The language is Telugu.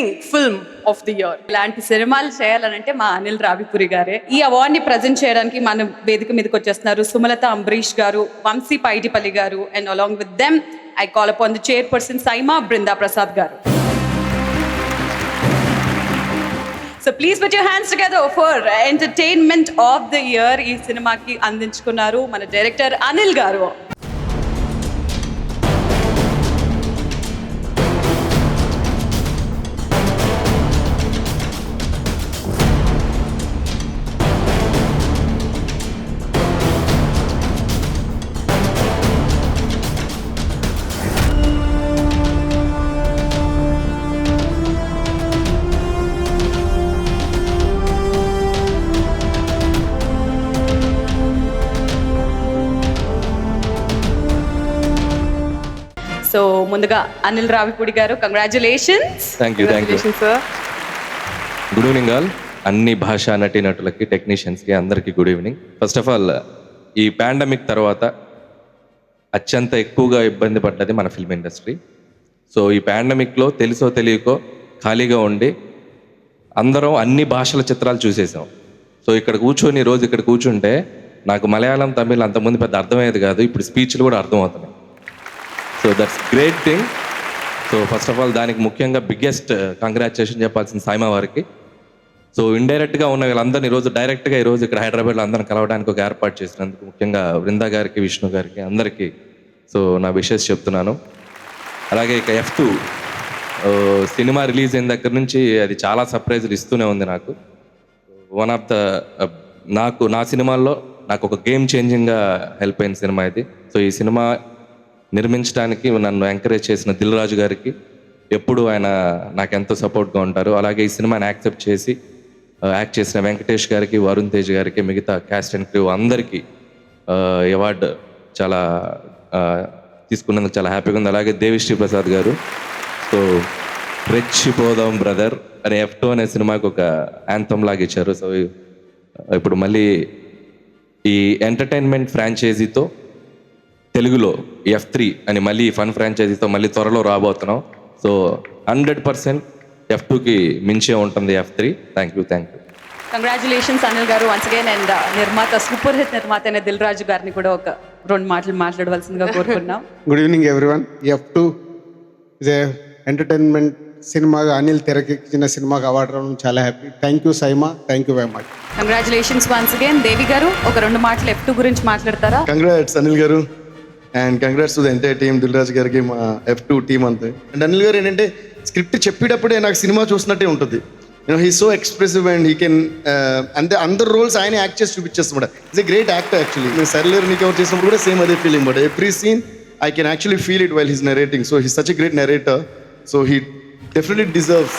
Entertaining film of the year. ఇలాంటి సినిమాలు చేయాలనంటే మా అనిల్ రావిపూరి గారే. ఈ అవార్డ్ ని ప్రజెంట్ చేయడానికి మన వేదిక మీదకి వచ్చేస్తున్నారు సుమలత అంబరీష్ గారు, వంశీ పైడిపల్లి గారు, and along with them I call upon the chairperson SIIMA Brinda Prasad గారు. So please put your hands together for entertainment of the year. ఈ సినిమాకి అందించుకున్నారు మన డైరెక్టర్ అనిల్ గారు. సో ముందుగా అనిల్ రావిపూడి గారు, congratulations. Thank you sir. Good evening all. అన్ని భాషా నటీనటులకి, టెక్నీషియన్స్కి అందరికీ good evening. First of all, ఈ పాండమిక్ తర్వాత అత్యంత ఎక్కువగా ఇబ్బంది పడ్డది మన ఫిల్మ్ ఇండస్ట్రీ. సో ఈ పాండమిక్లో తెలుసో తెలియకో ఖాళీగా ఉండి అందరం అన్ని భాషల చిత్రాలు చూసేసాం. సో ఇక్కడ కూర్చొని రోజు ఇక్కడ కూర్చుంటే నాకు మలయాళం, తమిళ్ అంతకుముందు పెద్ద అర్థమయ్యేది కాదు. ఇప్పుడు స్పీచ్లు కూడా అర్థమవుతున్నాయి. So that's great thing. So first of all దానికి ముఖ్యంగా బిగ్గెస్ట్ కంగ్రాచులేషన్ చెప్పాల్సిన సైమా వారికి. సో ఇండైరెక్ట్గా ఉన్న వీళ్ళందరినీ ఈరోజు డైరెక్ట్గా ఈరోజు ఇక్కడ హైదరాబాద్లో అందరం కలవడానికి ఒక ఏర్పాటు చేసినందుకు ముఖ్యంగా బృందా గారికి, విష్ణు గారికి, అందరికీ సో నా విషెస్ చెప్తున్నాను. అలాగే ఇక F2 సినిమా రిలీజ్ అయిన దగ్గర నుంచి అది చాలా సర్ప్రైజులు ఇస్తూనే ఉంది నాకు. వన్ ఆఫ్ ద నా సినిమాల్లో నాకు ఒక గేమ్ చేంజింగ్గా హెల్ప్ అయిన సినిమా ఇది. సో ఈ సినిమా నిర్మించడానికి నన్ను ఎంకరేజ్ చేసిన దిల్ రాజు గారికి ఎప్పుడు ఆయన నాకు ఎంతో సపోర్ట్గా ఉంటారు. అలాగే ఈ సినిమాని యాక్సెప్ట్ చేసి యాక్ట్ చేసిన వెంకటేష్ గారికి, వరుణ్ తేజ్ గారికి, మిగతా క్యాస్ట్ అండ్ క్రూ అందరికీ అవార్డు చాలా తీసుకున్నందుకు చాలా హ్యాపీగా ఉంది. అలాగే దేవిశ్రీ ప్రసాద్ గారు, సో రెచ్చిపోదాం బ్రదర్ అనే F2 అనే సినిమాకి ఒక యాంథమ్ లాగా ఇచ్చారు. సో ఇప్పుడు మళ్ళీ ఈ ఎంటర్టైన్మెంట్ ఫ్రాంచైజీతో తెలుగులో F3 అని మళ్ళీ ఫన్ ఫ్రాంచైజీతో మళ్ళీ త్వరలో రాబోతున్నాం. సో 100% F2కి మించే ఉంటుంది F3. Thank you. Congratulations Anil గారు వన్స్ అగైన్. అండ్ నిర్మాత, సూపర్ హిట్ నిర్మాత అయిన దిల్ రాజు గారిని కూడా ఒక 2 మాటలు మాట్లాడవలసిందిగా కోరుకున్నాం. Good evening everyone. F2 is a entertainment సినిమాగా అనిల్ తెరకెక్కించిన సినిమాకి అవార్డు రావడం చాలా happy. Thank you SIIMA, thank you very much. Congratulations once again. Devi garu ఒక 2 మాటలు F2 గురించి మాట్లాడతారా? Congrats Anil garu, and congrats to the entire team, Dil Raju గారికి, మా F2 టీమ్ అంతే. అండ్ అనిల్ గారు ఏంటంటే స్క్రిప్ట్ చెప్పేటప్పుడే నాకు సినిమా చూసినట్టే ఉంటుంది. He so expressive and he can అంటే అందరు రోల్స్ ఆయన యాక్ట్ చేసి చూపించేస్తాడు. It's a great actor actually. నేను సర్లేరు నీకు ఎవరు చేసినప్పుడు కూడా సేమ్ అదే feeling. But every scene I can actually feel it while he's narrating. So he's such a great narrator. So he definitely deserves